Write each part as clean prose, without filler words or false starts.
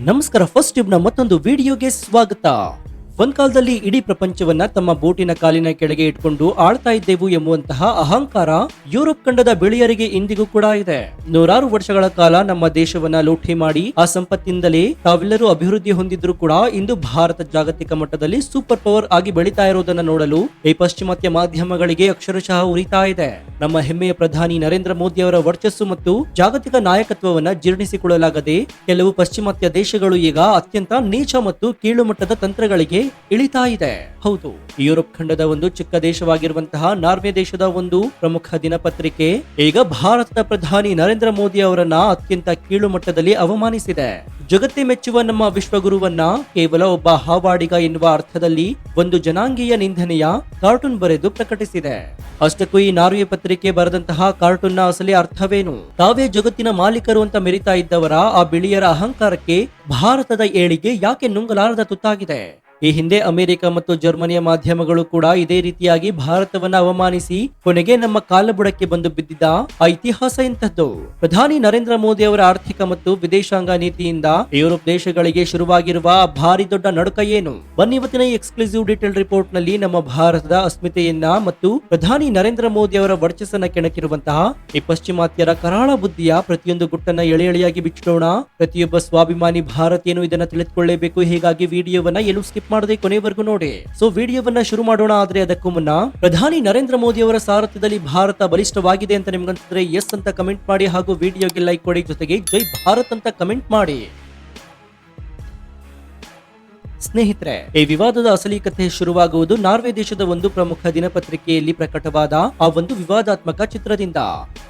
ನಮಸ್ಕಾರ. ಫಸ್ಟ್ ಟ್ಯೂಬ್ನ ಮತ್ತೊಂದು ವಿಡಿಯೋಗೆ ಸ್ವಾಗತ. ಒಂದ್ ಕಾಲದಲ್ಲಿ ಇಡೀ ಪ್ರಪಂಚವನ್ನ ತಮ್ಮ ಬೋಟಿನ ಕಾಲಿನ ಕೆಳಗೆ ಇಟ್ಕೊಂಡು ಆಳ್ತಾ ಇದ್ದೆವು ಎಂಬುವಂತಹ ಅಹಂಕಾರ ಯುರೋಪ್ ಖಂಡದ ಬಿಳಿಯರಿಗೆ ಇಂದಿಗೂ ಕೂಡ ಇದೆ. ನೂರಾರು ವರ್ಷಗಳ ಕಾಲ ನಮ್ಮ ದೇಶವನ್ನ ಲೂಟಿ ಮಾಡಿ ಆ ಸಂಪತ್ತಿಂದಲೇ ತಾವೆಲ್ಲರೂ ಅಭಿವೃದ್ಧಿ ಹೊಂದಿದ್ರು ಕೂಡ ಇಂದು ಭಾರತ ಜಾಗತಿಕ ಮಟ್ಟದಲ್ಲಿ ಸೂಪರ್ ಪವರ್ ಆಗಿ ಬೆಳೀತಾ ಇರೋದನ್ನ ನೋಡಲು ಈ ಪಾಶ್ಚಿಮಾತ್ಯ ಮಾಧ್ಯಮಗಳಿಗೆ ಅಕ್ಷರಶಃ ಉರಿತಾ ಇದೆ. ನಮ್ಮ ಹೆಮ್ಮೆಯ ಪ್ರಧಾನಿ ನರೇಂದ್ರ ಮೋದಿ ಅವರ ವರ್ಚಸ್ಸು ಮತ್ತು ಜಾಗತಿಕ ನಾಯಕತ್ವವನ್ನ ಜೀರ್ಣಿಸಿಕೊಳ್ಳಲಾಗದೆ ಕೆಲವು ಪಾಶ್ಚಿಮಾತ್ಯ ದೇಶಗಳು ಈಗ ಅತ್ಯಂತ ನೀಚ ಮತ್ತು ಕೀಳು ಮಟ್ಟದ ತಂತ್ರಗಳಿಗೆ ಇಳಿತಾ ಇದೆ. ಹೌದು, ಯುರೋಪ್ ಖಂಡದ ಒಂದು ಚಿಕ್ಕ ದೇಶವಾಗಿರುವಂತಹ ನಾರ್ವೆ ದೇಶದ ಒಂದು ಪ್ರಮುಖ ದಿನಪತ್ರಿಕೆ ಈಗ ಭಾರತದ ಪ್ರಧಾನಿ ನರೇಂದ್ರ ಮೋದಿ ಅವರನ್ನ ಅತ್ಯಂತ ಕೀಳು ಮಟ್ಟದಲ್ಲಿ ಅವಮಾನಿಸಿದೆ. ಜಗತ್ತೇ ಮೆಚ್ಚುವ ನಮ್ಮ ವಿಶ್ವಗುರುವನ್ನ ಕೇವಲ ಒಬ್ಬ ಹಾವಾಡಿಗ ಎನ್ನುವ ಅರ್ಥದಲ್ಲಿ ಒಂದು ಜನಾಂಗೀಯ ನಿಂದನೆಯ ಕಾರ್ಟೂನ್ ಬರೆದು ಪ್ರಕಟಿಸಿದೆ. ಅಷ್ಟಕ್ಕೂ ಈ ನಾರ್ವೆ ಪತ್ರಿಕೆ ಬರೆದಂತಹ ಕಾರ್ಟೂನ್ನ ಅಸಲಿ ಅರ್ಥವೇನು? ತಾವೇ ಜಗತ್ತಿನ ಮಾಲೀಕರು ಅಂತ ಮೆರಿತಾ ಇದ್ದವರ ಆ ಬಿಳಿಯರ ಅಹಂಕಾರಕ್ಕೆ ಭಾರತದ ಏಳಿಗೆ ಯಾಕೆ ನುಂಗಲಾರದ ತುತ್ತಾಗಿದೆ? ಈ ಹಿಂದೆ ಅಮೆರಿಕ ಮತ್ತು ಜರ್ಮನಿಯ ಮಾಧ್ಯಮಗಳು ಕೂಡ ಇದೇ ರೀತಿಯಾಗಿ ಭಾರತವನ್ನ ಅವಮಾನಿಸಿ ಕೊನೆಗೆ ನಮ್ಮ ಕಾಲಬುಡಕ್ಕೆ ಬಂದು ಬಿದ್ದಿದ್ದ ಆ ಇತಿಹಾಸ ಇಂಥದ್ದು. ಪ್ರಧಾನಿ ನರೇಂದ್ರ ಮೋದಿ ಅವರ ಆರ್ಥಿಕ ಮತ್ತು ವಿದೇಶಾಂಗ ನೀತಿಯಿಂದ ಯುರೋಪ್ ದೇಶಗಳಿಗೆ ಶುರುವಾಗಿರುವ ಭಾರಿ ದೊಡ್ಡ ನಡುಕ ಏನು? ಬನ್ನಿ ಇವತ್ತಿನ ಈ ಎಕ್ಸ್ಕ್ಲೂಸಿವ್ ಡೀಟೇಲ್ ರಿಪೋರ್ಟ್ ನಲ್ಲಿ ನಮ್ಮ ಭಾರತದ ಅಸ್ಮಿತೆಯನ್ನ ಮತ್ತು ಪ್ರಧಾನಿ ನರೇಂದ್ರ ಮೋದಿ ಅವರ ವರ್ಚಸ್ಸನ್ನ ಕೆಣಕಿರುವಂತಹ ಈ ಪಾಶ್ಚಿಮಾತ್ಯರ ಕರಾಳ ಬುದ್ಧಿಯ ಪ್ರತಿಯೊಂದು ಗುಟ್ಟನ್ನ ಎಳೆಯಾಗಿ ಬಿಚ್ಚೋಣ. ಪ್ರತಿಯೊಬ್ಬ ಸ್ವಾಭಿಮಾನಿ ಭಾರತೀಯನು ಇದನ್ನ ತಿಳಿದುಕೊಳ್ಳಬೇಕು. ಹೀಗಾಗಿ ವಿಡಿಯೋವನ್ನ ಎಲ್ಲೂ ಸ್ಕಿಪ್ ಮಾಡದೆ ಕೊನೆವರೆಗೂ ನೋಡಿ. ಸೊ ವಿಡಿಯೋವನ್ನ ಶುರು ಮಾಡೋಣ. ಆದ್ರೆ ಅದಕ್ಕೂ ಮುನ್ನ ಪ್ರಧಾನಿ ನರೇಂದ್ರ ಮೋದಿ ಅವರ ಸಾರಥ್ಯದಲ್ಲಿ ಭಾರತ ಬಲಿಷ್ಠವಾಗಿದೆ ಅಂತ ನಿಮ್ಗನ್ಸಿದ್ರೆ ಎಸ್ ಅಂತ ಕಮೆಂಟ್ ಮಾಡಿ ಹಾಗೂ ವಿಡಿಯೋಗೆ ಲೈಕ್ ಕೊಡಿ. ಜೊತೆಗೆ ಜೈ ಭಾರತ್ ಅಂತ ಕಮೆಂಟ್ ಮಾಡಿ. ಸ್ನೇಹಿತರೆ, ಈ ವಿವಾದದ ಅಸಲಿ ಕಥೆ ಶುರುವಾಗುವುದು ನಾರ್ವೆ ದೇಶದ ಒಂದು ಪ್ರಮುಖ ದಿನಪತ್ರಿಕೆಯಲ್ಲಿ ಪ್ರಕಟವಾದ ಆ ಒಂದು ವಿವಾದಾತ್ಮಕ ಚಿತ್ರದಿಂದ.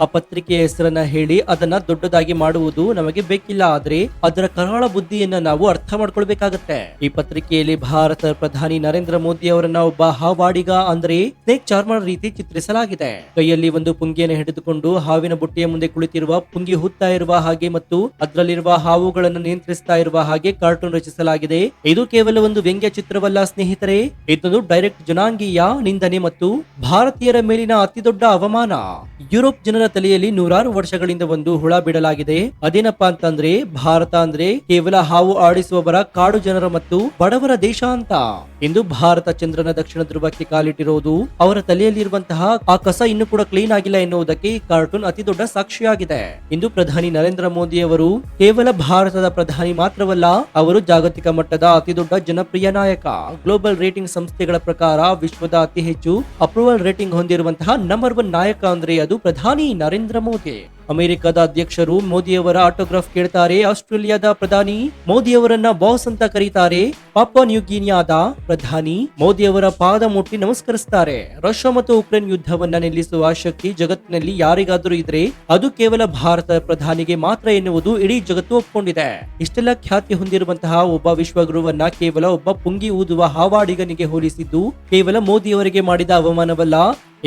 ಆ ಪತ್ರಿಕೆಯ ಹೆಸರನ್ನ ಹೇಳಿ ಅದನ್ನ ದೊಡ್ಡದಾಗಿ ಮಾಡುವುದು ನಮಗೆ ಬೇಕಿಲ್ಲ, ಆದ್ರೆ ಅದರ ಕರಾಳ ಬುದ್ಧಿಯನ್ನ ನಾವು ಅರ್ಥ ಮಾಡ್ಕೊಳ್ಬೇಕಾಗತ್ತೆ. ಈ ಪತ್ರಿಕೆಯಲ್ಲಿ ಭಾರತ ಪ್ರಧಾನಿ ನರೇಂದ್ರ ಮೋದಿ ಅವರನ್ನ ಒಬ್ಬ ಹಾವಾಡಿಗ ಅಂದ್ರೆ ಸ್ನೇಕ್ ಚಾರ್ಮರ್ ರೀತಿ ಚಿತ್ರಿಸಲಾಗಿದೆ. ಕೈಯಲ್ಲಿ ಒಂದು ಪುಂಗಿಯನ್ನು ಹಿಡಿದುಕೊಂಡು ಹಾವಿನ ಬುಟ್ಟಿಯ ಮುಂದೆ ಕುಳಿತಿರುವ ಪುಂಗಿ ಹುತ್ತಾ ಇರುವ ಹಾಗೆ ಮತ್ತು ಅದರಲ್ಲಿರುವ ಹಾವುಗಳನ್ನು ನಿಯಂತ್ರಿಸ್ತಾ ಇರುವ ಹಾಗೆ ಕಾರ್ಟೂನ್ ರಚಿಸಲಾಗಿದೆ. ಇದು ಕೇವಲ ಒಂದು ವ್ಯಂಗ್ಯ ಚಿತ್ರವಲ್ಲ ಸ್ನೇಹಿತರೆ, ಇದೊಂದು ಡೈರೆಕ್ಟ್ ಜನಾಂಗೀಯ ನಿಂದನೆ ಮತ್ತು ಭಾರತೀಯರ ಮೇಲಿನ ಅತಿ ದೊಡ್ಡ ಅವಮಾನ. ಯುರೋಪ್ ಜನರ ತಲೆಯಲ್ಲಿ ನೂರಾರು ವರ್ಷಗಳಿಂದ ಒಂದು ಹುಳ ಬಿಡಲಾಗಿದೆ. ಅದೇನಪ್ಪಾ ಅಂತಂದ್ರೆ ಭಾರತ ಅಂದ್ರೆ ಕೇವಲ ಹಾವು ಆಡಿಸುವವರ ಕಾಡು ಜನರ ಮತ್ತು ಬಡವರ ದೇಶ ಅಂತ. ಇಂದು ಭಾರತ ಚಂದ್ರನ ದಕ್ಷಿಣ ಧ್ರುವಕ್ಕೆ ಕಾಲಿಟ್ಟಿರೋದು ಅವರ ತಲೆಯಲ್ಲಿರುವಂತಹ ಆ ಕಸ ಇನ್ನು ಕೂಡ ಕ್ಲೀನ್ ಆಗಿಲ್ಲ ಎನ್ನುವುದಕ್ಕೆ ಈ ಕಾರ್ಟೂನ್ ಅತಿ ದೊಡ್ಡ ಸಾಕ್ಷಿಯಾಗಿದೆ. ಇಂದು ಪ್ರಧಾನಿ ನರೇಂದ್ರ ಮೋದಿ ಅವರು ಕೇವಲ ಭಾರತದ ಪ್ರಧಾನಿ ಮಾತ್ರವಲ್ಲ, ಅವರು ಜಾಗತಿಕ ಮಟ್ಟದ ಅತಿ ದೊಡ್ಡ ಜನಪ್ರಿಯ ನಾಯಕ. ಗ್ಲೋಬಲ್ ರೇಟಿಂಗ್ ಸಂಸ್ಥೆಗಳ ಪ್ರಕಾರ ವಿಶ್ವದ ಅತಿ ಹೆಚ್ಚು ಅಪ್ರೂವಲ್ ರೇಟಿಂಗ್ ಹೊಂದಿರುವಂತಹ ನಂಬರ್ 1 ನಾಯಕ ಅಂದ್ರೆ ಅದು ಪ್ರಧಾನಿ ನರೇಂದ್ರ ಮೋದಿ. ಅಮೆರಿಕದ ಅಧ್ಯಕ್ಷರು ಮೋದಿಯವರ ಆಟೋಗ್ರಾಫ್ ಕೇಳ್ತಾರೆ. ಆಸ್ಟ್ರೇಲಿಯಾದ ಪ್ರಧಾನಿ ಮೋದಿಯವರನ್ನ ಬಾಸ್ ಅಂತ ಕರೀತಾರೆ. ಪಾಪುವಾ ನ್ಯೂ ಗಿನಿಯಾದ ಪ್ರಧಾನಿ ಮೋದಿಯವರ ಪಾದ ಮುಟ್ಟಿ ನಮಸ್ಕರಿಸ್ತಾರೆ. ರಷ್ಯಾ ಮತ್ತು ಉಕ್ರೇನ್ ಯುದ್ಧವನ್ನ ನಿಲ್ಲಿಸುವ ಶಕ್ತಿ ಜಗತ್ತಿನಲ್ಲಿ ಯಾರಿಗಾದರೂ ಇದ್ರೆ ಅದು ಕೇವಲ ಭಾರತ ಪ್ರಧಾನಿಗೆ ಮಾತ್ರ ಎನ್ನುವುದು ಇಡೀ ಜಗತ್ತು ಒಪ್ಕೊಂಡಿದೆ. ಇಷ್ಟೆಲ್ಲ ಖ್ಯಾತಿ ಹೊಂದಿರುವಂತಹ ಒಬ್ಬ ವಿಶ್ವಗುರುವನ್ನ ಕೇವಲ ಒಬ್ಬ ಪುಂಗಿ ಊದುವ ಹಾವಾಡಿಗನಿಗೆ ಹೋಲಿಸಿದ್ದು ಕೇವಲ ಮೋದಿಯವರಿಗೆ ಮಾಡಿದ ಅವಮಾನವಲ್ಲ,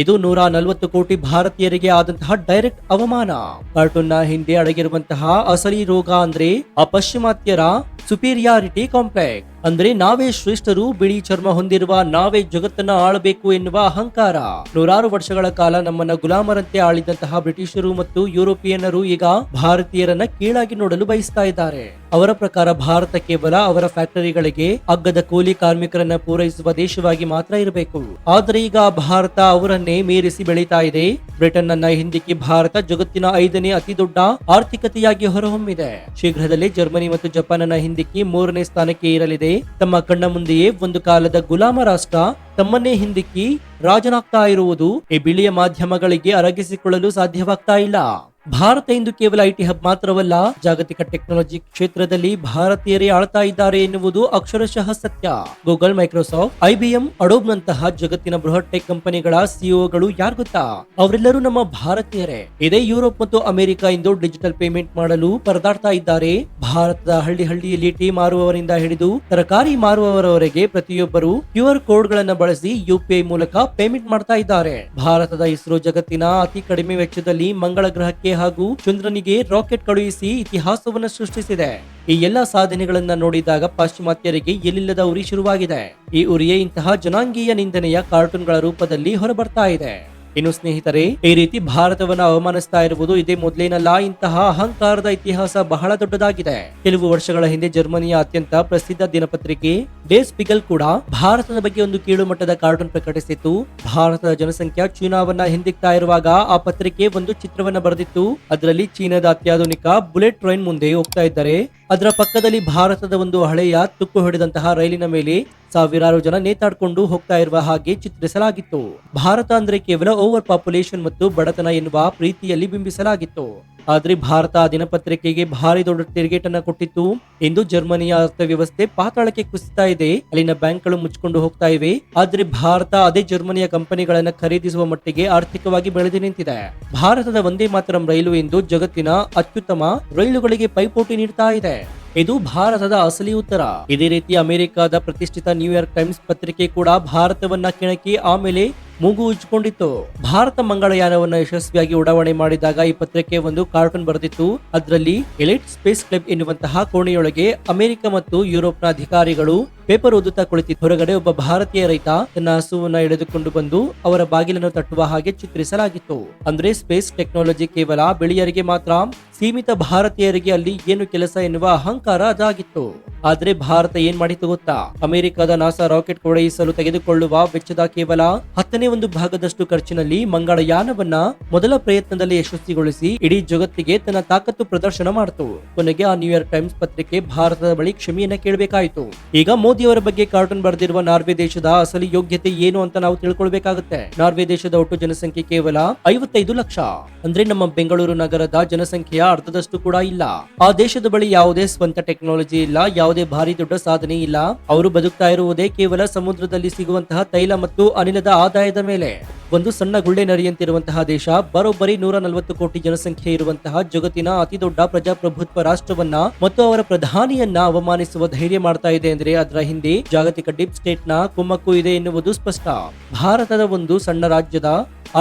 ಇದು 140 ಕೋಟಿ ಭಾರತೀಯರಿಗೆ ಆದಂತಹ ಡೈರೆಕ್ಟ್ ಅವಮಾನ. ಕಾರ್ಟೂನ್ನ ಹಿಂದೆ ಅಡಗಿರುವಂತಹ ಅಸಲಿ ರೋಗ ಅಂದ್ರೆ ಆ ಪಾಶ್ಚಿಮಾತ್ಯರ ಸುಪೀರಿಯಾರಿಟಿ ಕಾಂಪ್ಲೆಕ್ಸ್. ಅಂದ್ರೆ ನಾವೇ ಶ್ರೇಷ್ಠರು, ಬಿಳಿ ಚರ್ಮ ಹೊಂದಿರುವ ನಾವೇ ಜಗತ್ತನ್ನ ಆಳಬೇಕು ಎನ್ನುವ ಅಹಂಕಾರ. ನೂರಾರು ವರ್ಷಗಳ ಕಾಲ ನಮ್ಮನ್ನ ಗುಲಾಮರಂತೆ ಆಳಿದಂತಹ ಬ್ರಿಟಿಷರು ಮತ್ತು ಯುರೋಪಿಯನ್ನರು ಈಗ ಭಾರತೀಯರನ್ನ ಕೀಳಾಗಿ ನೋಡಲು ಬಯಸ್ತಾ ಇದ್ದಾರೆ. ಅವರ ಪ್ರಕಾರ ಭಾರತ ಕೇವಲ ಅವರ ಫ್ಯಾಕ್ಟರಿಗಳಿಗೆ ಅಗ್ಗದ ಕೂಲಿ ಕಾರ್ಮಿಕರನ್ನ ಪೂರೈಸುವ ದೇಶವಾಗಿ ಮಾತ್ರ ಇರಬೇಕು. ಆದ್ರೆ ಈಗ ಭಾರತ ಅವರನ್ನೇ ಮೀರಿಸಿ ಬೆಳೀತಾ ಇದೆ. ಬ್ರಿಟನ್ ಅನ್ನ ಹಿಂದಿಕ್ಕಿ ಭಾರತ ಜಗತ್ತಿನ 5ನೇ ಅತಿ ದೊಡ್ಡ ಆರ್ಥಿಕತೆಯಾಗಿ ಹೊರಹೊಮ್ಮಿದೆ. ಶೀಘ್ರದಲ್ಲೇ ಜರ್ಮನಿ ಮತ್ತು ಜಪಾನ್ ಅನ್ನ ಹಿಂದಿಕ್ಕಿ 3ನೇ ಸ್ಥಾನಕ್ಕೆ ಏರಲಿದೆ. ತಮ್ಮ ಕಣ್ಣ ಮುಂದೆಯೇ ಒಂದು ಕಾಲದ ಗುಲಾಮ ರಾಷ್ಟ್ರ ತಮ್ಮನ್ನೇ ಹಿಂದಿಕ್ಕಿ ರಾಜನಾಗ್ತಾ ಇರುವುದು ಈ ಬಿಳಿಯ ಮಾಧ್ಯಮಗಳಿಗೆ ಅರಗಿಸಿಕೊಳ್ಳಲು ಸಾಧ್ಯವಾಗ್ತಾ ಇಲ್ಲ. ಭಾರತ ಇಂದು ಕೇವಲ ಐಟಿ ಹಬ್ ಮಾತ್ರವಲ್ಲ, ಜಾಗತಿಕ ಟೆಕ್ನಾಲಜಿ ಕ್ಷೇತ್ರದಲ್ಲಿ ಭಾರತೀಯರೇ ಆಳ್ತಾ ಇದ್ದಾರೆ ಎನ್ನುವುದು ಅಕ್ಷರಶಃ ಸತ್ಯ. ಗೂಗಲ್, ಮೈಕ್ರೋಸಾಫ್ಟ್, ಐಬಿಎಂ, ಅಡೋಬ್ ನಂತಹ ಜಗತ್ತಿನ ಬೃಹತ್ ಟೆಕ್ ಕಂಪನಿಗಳ ಸಿಇಒಗಳು ಯಾರು ಗೊತ್ತಾ? ಅವರೆಲ್ಲರೂ ನಮ್ಮ ಭಾರತೀಯರೇ. ಇದೇ ಯುರೋಪ್ ಮತ್ತು ಅಮೆರಿಕ ಇಂದು ಡಿಜಿಟಲ್ ಪೇಮೆಂಟ್ ಮಾಡಲು ಪರದಾಡ್ತಾ ಇದ್ದಾರೆ. ಭಾರತದ ಹಳ್ಳಿಯಲ್ಲಿ ಟೀ ಮಾರುವವರಿಂದ ಹಿಡಿದು ತರಕಾರಿ ಮಾರುವವರವರೆಗೆ ಪ್ರತಿಯೊಬ್ಬರು QR ಕೋಡ್ ಗಳನ್ನ ಬಳಸಿ UPI ಮೂಲಕ ಪೇಮೆಂಟ್ ಮಾಡ್ತಾ ಇದ್ದಾರೆ. ಭಾರತದ ಇಸ್ರೋ ಜಗತ್ತಿನ ಅತಿ ಕಡಿಮೆ ವೆಚ್ಚದಲ್ಲಿ ಮಂಗಳ ಗ್ರಹಕ್ಕೆ ಹಾಗೂ ಚಂದ್ರನಿಗೆ ರಾಕೆಟ್ ಕಳುಹಿಸಿ ಇತಿಹಾಸವನ್ನು ಸೃಷ್ಟಿಸಿದೆ. ಈ ಎಲ್ಲಾ ಸಾಧನೆಗಳನ್ನ ನೋಡಿದಾಗ ಪಾಶ್ಚಿಮಾತ್ಯರಿಗೆ ಎಲ್ಲಿಲ್ಲದ ಉರಿ ಶುರುವಾಗಿದೆ. ಈ ಉರಿಯೇ ಇಂತಹ ಜನಾಂಗೀಯ ನಿಂದನೆಯ ಕಾರ್ಟೂನ್ಗಳ ರೂಪದಲ್ಲಿ ಹೊರಬರ್ತಾ ಇದೆ. ಇನ್ನು ಸ್ನೇಹಿತರೆ, ಈ ರೀತಿ ಭಾರತವನ್ನ ಅವಮಾನಿಸ್ತಾ ಇರುವುದು ಇದೇ ಮೊದಲೇನಲ್ಲ. ಇಂತಹ ಅಹಂಕಾರದ ಇತಿಹಾಸ ಬಹಳ ದೊಡ್ಡದಾಗಿದೆ. ಕೆಲವು ವರ್ಷಗಳ ಹಿಂದೆ ಜರ್ಮನಿಯ ಅತ್ಯಂತ ಪ್ರಸಿದ್ಧ ದಿನಪತ್ರಿಕೆ ಡೇ ಸ್ಪಿಗಲ್ ಕೂಡ ಭಾರತದ ಬಗ್ಗೆ ಒಂದು ಕೀಳು ಮಟ್ಟದ ಕಾರ್ಟೂನ್ ಪ್ರಕಟಿಸಿತ್ತು. ಭಾರತದ ಜನಸಂಖ್ಯೆ ಚೀನಾವನ್ನ ಹಿಂದಿಕ್ತಾ ಇರುವಾಗ ಆ ಪತ್ರಿಕೆ ಒಂದು ಚಿತ್ರವನ್ನ ಬರೆದಿತ್ತು. ಅದರಲ್ಲಿ ಚೀನಾದ ಅತ್ಯಾಧುನಿಕ ಬುಲೆಟ್ ಟ್ರೈನ್ ಮುಂದೆ ಹೋಗ್ತಾ ಇದ್ದಾರೆ. ಅದರ ಪಕ್ಕದಲ್ಲಿ ಭಾರತದ ಒಂದು ಹಳೆಯ ತುಕ್ಕು ಹಿಡಿದಂತಹ ರೈಲಿನ ಮೇಲೆ ಸಾವಿರಾರು ಜನ ನೇತಾಡ್ಕೊಂಡು ಹೋಗ್ತಾ ಇರುವ ಹಾಗೆ ಚಿತ್ರಿಸಲಾಗಿತ್ತು. ಭಾರತ ಅಂದ್ರೆ ಕೇವಲ ಓವರ್ ಪಾಪ್ಯುಲೇಷನ್ ಮತ್ತು ಬಡತನ ಎನ್ನುವ ಪ್ರೀತಿಯಲ್ಲಿ ಬಿಂಬಿಸಲಾಗಿತ್ತು. ಆದ್ರೆ ಭಾರತ ಆ ದಿನಪತ್ರಿಕೆಗೆ ಭಾರಿ ದೊಡ್ಡ ತಿರುಗೇಟನ್ನ ಕೊಟ್ಟಿತ್ತು. ಇಂದು ಜರ್ಮನಿಯ ಅರ್ಥವ್ಯವಸ್ಥೆ ಪಾತಾಳಕ್ಕೆ ಕುಸಿತಾ ಇದೆ. ಅಲ್ಲಿನ ಬ್ಯಾಂಕ್ಗಳು ಮುಚ್ಚಿಕೊಂಡು ಹೋಗ್ತಾ ಇವೆ. ಆದ್ರೆ ಭಾರತ ಅದೇ ಜರ್ಮನಿಯ ಕಂಪನಿಗಳನ್ನ ಖರೀದಿಸುವ ಮಟ್ಟಿಗೆ ಆರ್ಥಿಕವಾಗಿ ಬೆಳೆದು ನಿಂತಿದೆ. ಭಾರತದ ವಂದೇ ಮಾತರಂ ರೈಲು ಇಂದು ಜಗತ್ತಿನ ಅತ್ಯುತ್ತಮ ರೈಲುಗಳಿಗೆ ಪೈಪೋಟಿ ನೀಡ್ತಾ ಇದೆ. ಇದು ಭಾರತದ ಅಸಲಿ ಉತ್ತರ. ಇದೇ ರೀತಿ ಅಮೆರಿಕದ ಪ್ರತಿಷ್ಠಿತ ನ್ಯೂಯಾರ್ಕ್ ಟೈಮ್ಸ್ ಪತ್ರಿಕೆ ಕೂಡ ಭಾರತವನ್ನ ಕೆಣಕಿ ಆಮೇಲೆ ಮೂಗು ಉಜ್ಜಿಕೊಂಡಿತ್ತು. ಭಾರತ ಮಂಗಳಯಾನವನ್ನ ಯಶಸ್ವಿಯಾಗಿ ಉಡಾವಣೆ ಮಾಡಿದಾಗ ಈ ಪತ್ರಿಕೆ ಒಂದು ಕಾರ್ಟೂನ್ ಬರೆದಿತ್ತು. ಅದರಲ್ಲಿ ಎಲಿಟ್ ಸ್ಪೇಸ್ ಕ್ಲಬ್ ಎನ್ನುವಂತಹ ಕೋಣೆಯೊಳಗೆ ಅಮೆರಿಕ ಮತ್ತು ಯುರೋಪ್ನ ಅಧಿಕಾರಿಗಳು ಪೇಪರ್ ಓದುತ್ತಾ ಕುಳಿತಿದ್ದು ಹೊರಗಡೆ ಒಬ್ಬ ಭಾರತೀಯ ರೈತ ತನ್ನ ಹಸುವನ್ನ ಎಳೆದುಕೊಂಡು ಬಂದು ಅವರ ಬಾಗಿಲನ್ನು ತಟ್ಟುವ ಹಾಗೆ ಚಿತ್ರಿಸಲಾಗಿತ್ತು. ಅಂದ್ರೆ ಸ್ಪೇಸ್ ಟೆಕ್ನಾಲಜಿ ಕೇವಲ ಬಿಳಿಯರಿಗೆ ಮಾತ್ರ ಸೀಮಿತ, ಭಾರತೀಯರಿಗೆ ಅಲ್ಲಿ ಏನು ಕೆಲಸ ಎನ್ನುವ ಅಹಂಕಾರ ಅದಾಗಿತ್ತು. ಆದ್ರೆ ಭಾರತ ಏನ್ ಮಾಡಿತು ಗೊತ್ತಾ? ಅಮೆರಿಕದ ನಾಸಾ ರಾಕೆಟ್ ಕೊಡಯಿಸಲು ತೆಗೆದುಕೊಳ್ಳುವ ವೆಚ್ಚದ ಕೇವಲ 10ನೇ ಭಾಗದಷ್ಟು ಖರ್ಚಿನಲ್ಲಿ ಮಂಗಳಯಾನವನ್ನ ಮೊದಲ ಪ್ರಯತ್ನದಲ್ಲಿ ಯಶಸ್ವಿಗೊಳಿಸಿ ಇಡೀ ಜಗತ್ತಿಗೆ ತನ್ನ ತಾಕತ್ತು ಪ್ರದರ್ಶನ ಮಾಡಿತು. ಕೊನೆಗೆ ಆ ನ್ಯೂಯಾರ್ಕ್ ಟೈಮ್ಸ್ ಪತ್ರಿಕೆ ಭಾರತದ ಬಳಿ ಕ್ಷಮೆಯನ್ನ ಕೇಳಬೇಕಾಯಿತು. ಈಗ ಮೋದಿ ಅವರ ಬಗ್ಗೆ ಕಾರ್ಟೂನ್ ಬರೆದಿರುವ ನಾರ್ವೆ ದೇಶದ ಅಸಲಿ ಯೋಗ್ಯತೆ ಏನು ಅಂತ ನಾವು ತಿಳ್ಕೊಳ್ಬೇಕಾಗುತ್ತೆ. ನಾರ್ವೆ ದೇಶದ ಒಟ್ಟು ಜನಸಂಖ್ಯೆ ಕೇವಲ 55 ಲಕ್ಷ. ಅಂದ್ರೆ ನಮ್ಮ ಬೆಂಗಳೂರು ನಗರದ ಜನಸಂಖ್ಯೆಯ ಅರ್ಧದಷ್ಟು ಕೂಡ ಇಲ್ಲ. ಆ ದೇಶದ ಬಳಿ ಯಾವುದೇ ಸ್ವಂತ ಟೆಕ್ನಾಲಜಿ ಇಲ್ಲ, ಯಾವುದೇ ಭಾರಿ ದೊಡ್ಡ ಸಾಧನೆ ಇಲ್ಲ. ಅವರು ಬದುಕ್ತಾ ಇರುವುದೇ ಕೇವಲ ಸಮುದ್ರದಲ್ಲಿ ಸಿಗುವಂತಹ ತೈಲ ಮತ್ತು ಅನಿಲದ ಆದಾಯದ ಮೇಲೆ. ಒಂದು ಸಣ್ಣ ಗುಳ್ಳೆ ನರಿಯಂತಿರುವಂತಹ ದೇಶ ಬರೋಬ್ಬರಿ 140 ಕೋಟಿ ಜನಸಂಖ್ಯೆ ಇರುವಂತಹ ಜಗತ್ತಿನ ಅತಿ ದೊಡ್ಡ ಪ್ರಜಾಪ್ರಭುತ್ವ ರಾಷ್ಟ್ರವನ್ನ ಮತ್ತು ಅವರ ಪ್ರಧಾನಿಯನ್ನ ಅವಮಾನಿಸುವ ಧೈರ್ಯ ಮಾಡ್ತಾ ಇದೆ ಅಂದ್ರೆ ಅದರ ಹಿಂದೆ ಜಾಗತಿಕ ಡೀಪ್ ಸ್ಟೇಟ್ ನ ಕುಮ್ಮಕ್ಕು ಇದೆ ಎನ್ನುವುದು ಸ್ಪಷ್ಟ. ಭಾರತದ ಒಂದು ಸಣ್ಣ ರಾಜ್ಯದ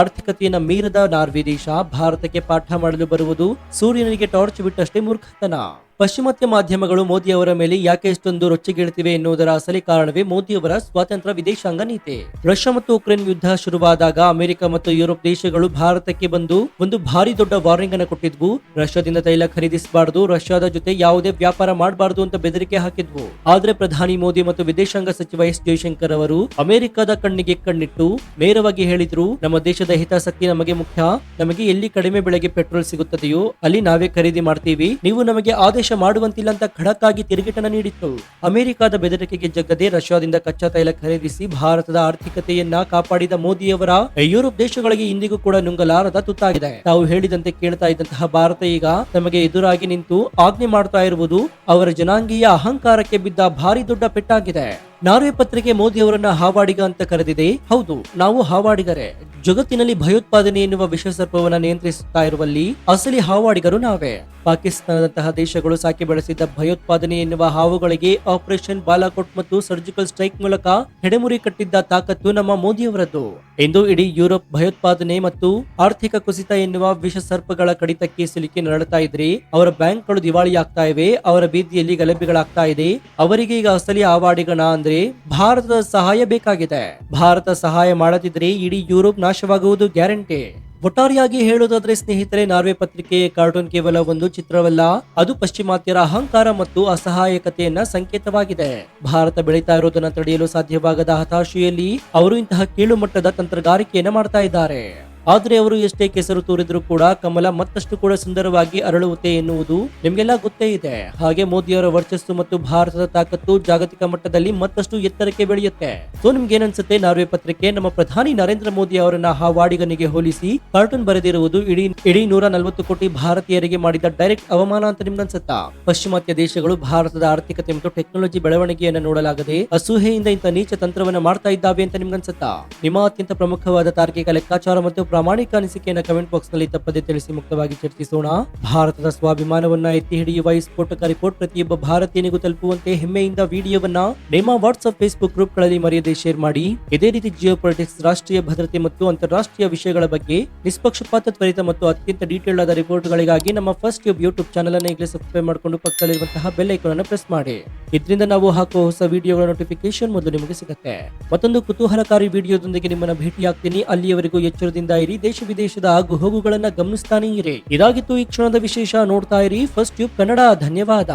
ಆರ್ಥಿಕತೆಯನ್ನ ಮೀರದ ನಾರ್ವೆ ದೇಶ ಭಾರತಕ್ಕೆ ಪಾಠ ಮಾಡಲು ಬರುವುದು ಸೂರ್ಯನಿಗೆ ಟಾರ್ಚ್ ಬಿಟ್ಟಷ್ಟೇ ಮೂರ್ಖತನ. ಪಶ್ಚಿಮಾತ್ಯ ಮಾಧ್ಯಮಗಳು ಮೋದಿ ಅವರ ಮೇಲೆ ಯಾಕೆ ಇಷ್ಟೊಂದು ರೊಚ್ಚಿಗೇಳುತ್ತಿವೆ ಎನ್ನುವುದರ ಅಸಲಿ ಕಾರಣವೇ ಮೋದಿ ಅವರ ಸ್ವಾತಂತ್ರ್ಯ ವಿದೇಶಾಂಗ ನೀತಿ. ರಷ್ಯಾ ಮತ್ತು ಉಕ್ರೇನ್ ಯುದ್ಧ ಶುರುವಾದಾಗ ಅಮೆರಿಕ ಮತ್ತು ಯುರೋಪ್ ದೇಶಗಳು ಭಾರತಕ್ಕೆ ಬಂದು ಒಂದು ಭಾರಿ ದೊಡ್ಡ ವಾರ್ನಿಂಗ್ ಅನ್ನು ಕೊಟ್ಟಿದ್ವು. ರಷ್ಯಾದಿಂದ ತೈಲ ಖರೀದಿಸಬಾರದು, ರಷ್ಯಾದ ಜೊತೆ ಯಾವುದೇ ವ್ಯಾಪಾರ ಮಾಡಬಾರದು ಅಂತ ಬೆದರಿಕೆ ಹಾಕಿದ್ವು. ಆದ್ರೆ ಪ್ರಧಾನಿ ಮೋದಿ ಮತ್ತು ವಿದೇಶಾಂಗ ಸಚಿವ ಎಸ್ ಜಯಶಂಕರ್ ಅವರು ಅಮೆರಿಕದ ಕಣ್ಣಿಗೆ ಕಣ್ಣಿಟ್ಟು ನೇರವಾಗಿ ಹೇಳಿದ್ರು, ನಮ್ಮ ದೇಶದ ಹಿತಾಸಕ್ತಿ ನಮಗೆ ಮುಖ್ಯ. ನಮಗೆ ಎಲ್ಲಿ ಕಡಿಮೆ ಬೆಲೆಗೆ ಪೆಟ್ರೋಲ್ ಸಿಗುತ್ತದೆಯೋ ಅಲ್ಲಿ ನಾವೇ ಖರೀದಿ ಮಾಡ್ತೀವಿ. ನೀವು ನಮಗೆ ಆದೇಶ ಮಾಡುವಂತಿಲ್ಲ ಅಂತ ಖಡಕ್ ಆಗಿ ತಿರುಗೇಟನ್ನ ನೀಡಿತ್ತು. ಅಮೆರಿಕದ ಬೆದರಿಕೆಗೆ ಜಗ್ಗದೆ ರಷ್ಯಾದಿಂದ ಕಚ್ಚಾ ತೈಲ ಖರೀದಿಸಿ ಭಾರತದ ಆರ್ಥಿಕತೆಯನ್ನ ಕಾಪಾಡಿದ ಮೋದಿಯವರ ಯುರೋಪ್ ದೇಶಗಳಿಗೆ ಇಂದಿಗೂ ಕೂಡ ನುಂಗಲಾರದ ತುತ್ತಾಗಿದೆ. ತಾವು ಹೇಳಿದಂತೆ ಕೇಳ್ತಾ ಇದ್ದಂತಹ ಭಾರತ ಈಗ ತಮಗೆ ಎದುರಾಗಿ ನಿಂತು ಆಜ್ಞೆ ಮಾಡ್ತಾ ಇರುವುದು ಅವರ ಜನಾಂಗೀಯ ಅಹಂಕಾರಕ್ಕೆ ಬಿದ್ದ ಭಾರಿ ದೊಡ್ಡ ಪೆಟ್ಟಾಗಿದೆ. ನಾರ್ವೆ ಪತ್ರಿಕೆ ಮೋದಿ ಅವರನ್ನ ಹಾವಾಡಿಗ ಅಂತ ಕರೆದಿದೆ. ಹೌದು, ನಾವು ಹಾವಾಡಿಗರೇ. ಜಗತ್ತಿನಲ್ಲಿ ಭಯೋತ್ಪಾದನೆ ಎನ್ನುವ ವಿಷಸರ್ಪವನ್ನ ನಿಯಂತ್ರಿಸುತ್ತಾ ಇರುವಲ್ಲಿ ಅಸಲಿ ಹಾವಾಡಿಗರು ನಾವೇ. ಪಾಕಿಸ್ತಾನದಂತಹ ದೇಶಗಳು ಸಾಕಿ ಬೆಳೆಸಿದ್ದ ಭಯೋತ್ಪಾದನೆ ಎನ್ನುವ ಹಾವುಗಳಿಗೆ ಆಪರೇಷನ್ ಬಾಲಾಕೋಟ್ ಮತ್ತು ಸರ್ಜಿಕಲ್ ಸ್ಟ್ರೈಕ್ ಮೂಲಕ ಹೆಡೆಮುರಿ ಕಟ್ಟಿದ್ದ ತಾಕತ್ತು ನಮ್ಮ ಮೋದಿಯವರದ್ದು. ಇಂದು ಇಡೀ ಯುರೋಪ್ ಭಯೋತ್ಪಾದನೆ ಮತ್ತು ಆರ್ಥಿಕ ಕುಸಿತ ಎನ್ನುವ ವಿಷಸರ್ಪಗಳ ಕಡಿತಕ್ಕೆ ಸಿಲುಕಿ ನರಳುತ್ತಾ ಇದ್ರೆ ಅವರ ಬ್ಯಾಂಕ್ಗಳು ದಿವಾಳಿ ಆಗ್ತಾ ಇವೆ, ಅವರ ಬೀದಿಯಲ್ಲಿ ಗಲಭೆಗಳಾಗ್ತಾ ಇದೆ. ಅವರಿಗೆ ಈಗ ಅಸಲಿ ಹಾವಾಡಿಗನ ಅಂದ್ರೆ ಭಾರತದ ಸಹಾಯ ಬೇಕಾಗಿದೆ. ಭಾರತ ಸಹಾಯ ಮಾಡದಿದ್ರೆ ಇಡೀ ಯುರೋಪ್ ನಾಶವಾಗುವುದು ಗ್ಯಾರಂಟಿ. ಒಟ್ಟಾರೆಯಾಗಿ ಹೇಳುವುದಾದ್ರೆ ಸ್ನೇಹಿತರೆ, ನಾರ್ವೆ ಪತ್ರಿಕೆಯ ಕಾರ್ಟೂನ್ ಕೇವಲ ಒಂದು ಚಿತ್ರವಲ್ಲ, ಅದು ಪಶ್ಚಿಮಾತ್ಯರ ಅಹಂಕಾರ ಮತ್ತು ಅಸಹಾಯಕತೆಯನ್ನ ಸಂಕೇತವಾಗಿದೆ. ಭಾರತ ಬೆಳೀತಾ ಇರೋದನ್ನ ತಡೆಯಲು ಸಾಧ್ಯವಾಗದ ಹತಾಶೆಯಲ್ಲಿ ಅವರು ಇಂತಹ ಕೀಳು ಮಟ್ಟದ ತಂತ್ರಗಾರಿಕೆಯನ್ನ ಮಾಡ್ತಾ ಇದ್ದಾರೆ. ಆದ್ರೆ ಅವರು ಎಷ್ಟೇ ಕೆಸರು ತೋರಿದ್ರು ಕೂಡ ಕಮಲ ಮತ್ತಷ್ಟು ಕೂಡ ಸುಂದರವಾಗಿ ಅರಳುತ್ತೆ ಎನ್ನುವುದು ನಿಮ್ಗೆಲ್ಲ ಗೊತ್ತೇ ಇದೆ. ಹಾಗೆ ಮೋದಿಯವರ ವರ್ಚಸ್ಸು ಮತ್ತು ಭಾರತದ ತಾಕತ್ತು ಜಾಗತಿಕ ಮಟ್ಟದಲ್ಲಿ ಮತ್ತಷ್ಟು ಎತ್ತರಕ್ಕೆ ಬೆಳೆಯುತ್ತೆ. ಸೊ ನಿಮ್ಗೆ ಏನನ್ಸುತ್ತೆ? ನಾರ್ವೆ ಪತ್ರಿಕೆ ನಮ್ಮ ಪ್ರಧಾನಿ ನರೇಂದ್ರ ಮೋದಿ ಅವರನ್ನ ಹಾವಾಡಿಗನಿಗೆ ಹೋಲಿಸಿ ಕಾರ್ಟೂನ್ ಬರೆದಿರುವುದು ಇಡೀ 140 ಕೋಟಿ ಭಾರತೀಯರಿಗೆ ಮಾಡಿದ ಡೈರೆಕ್ಟ್ ಅವಮಾನ ಅಂತ ನಿಮ್ಗನ್ಸುತ್ತಾ? ಪಶ್ಚಿಮಾತ್ಯ ದೇಶಗಳು ಭಾರತದ ಆರ್ಥಿಕತೆ ಮತ್ತು ಟೆಕ್ನಾಲಜಿ ಬೆಳವಣಿಗೆಯನ್ನು ನೋಡಲಾಗದೆ ಅಸೂಹೆಯಿಂದ ಇಂಥ ನೀಚ ತಂತ್ರವನ್ನ ಮಾಡ್ತಾ ಇದ್ದಾವೆ ಅಂತ ನಿಮ್ಗನ್ಸುತ್ತಾ? ನಿಮ್ಮ ಅತ್ಯಂತ ಪ್ರಮುಖವಾದ ತಾರ್ಕಿಕ ಲೆಕ್ಕಾಚಾರ ಮತ್ತು ಪ್ರಾಮಾಣಿಕ ಅನಿಸಿಕೆಯನ್ನು ಕಮೆಂಟ್ ಬಾಕ್ಸ್ ನಲ್ಲಿ ತಪ್ಪದೆ ತಿಳಿಸಿ ಮುಕ್ತವಾಗಿ ಚರ್ಚಿಸೋಣ. ಭಾರತದ ಸ್ವಾಭಿಮಾನವನ್ನ ಎತ್ತಿ ಹಿಡಿಯುವ ಈ ಸ್ಫೋಟಕ ರಿಪೋರ್ಟ್ ಪ್ರತಿಯೊಬ್ಬ ಭಾರತೀಯನಿಗೂ ತಲುಪುವಂತೆ ಹೆಮ್ಮೆಯಿಂದ ವಿಡಿಯೋವನ್ನ ನಿಮ್ಮ ವಾಟ್ಸ್ಆಪ್ ಫೇಸ್ಬುಕ್ ಗ್ರೂಪ್ ಗಳಲ್ಲಿ ಮರೆಯದೆ ಶೇರ್ ಮಾಡಿ. ಇದೇ ರೀತಿ ಜಿಯೋ ಪೊಲಿಟಿಕ್ಸ್, ರಾಷ್ಟ್ರೀಯ ಭದ್ರತೆ ಮತ್ತು ಅಂತಾರಾಷ್ಟ್ರೀಯ ವಿಷಯಗಳ ಬಗ್ಗೆ ನಿಷ್ಪಕ್ಷಪಾತ, ತ್ವರಿತ ಮತ್ತು ಅತ್ಯಂತ ಡೀಟೇಲ್ ಆದ ರಿಪೋರ್ಟ್ ಗಳಿಗಾಗಿ ನಮ್ಮ ಫಸ್ಟ್ ಯೂಟ್ಯೂಬ್ ಚಾನಲ್ ಅನ್ನು ಈಗಲೇ ಸಬ್ಸ್ಕ್ರೈಬ್ ಮಾಡಿಕೊಂಡು ಪಕ್ಕದಲ್ಲಿರುವಂತಹ ಬೆಲ್ ಐಕಾನ್ ಅನ್ನು ಪ್ರೆಸ್ ಮಾಡಿ. ಇದರಿಂದ ನಾವು ಹಾಕುವ ಹೊಸ ವಿಡಿಯೋಗಳ ನೋಟಿಫಿಕೇಶನ್ ಮೊದಲು ನಿಮಗೆ ಸಿಗುತ್ತೆ. ಮತ್ತೊಂದು ಕುತೂಹಲಕಾರಿ ವಿಡಿಯೋದೊಂದಿಗೆ ನಿಮ್ಮನ್ನ ಭೇಟಿಯಾಗ್ತೀನಿ. ಅಲ್ಲಿಯವರೆಗೂ ಎಚ್ಚರದಿಂದ ಇರಿ, ದೇಶ ವಿದೇಶದ ಆಗು ಹೋಗುಗಳನ್ನ ಗಮನಿಸ್ತಾನೆ ಇರಿ. ಇದಾಗಿತ್ತು ಈ ಕ್ಷಣದ ವಿಶೇಷ. ನೋಡ್ತಾ ಇರಿ ಫಸ್ಟ್ ಟ್ಯೂಬ್ ಕನ್ನಡ. ಧನ್ಯವಾದ.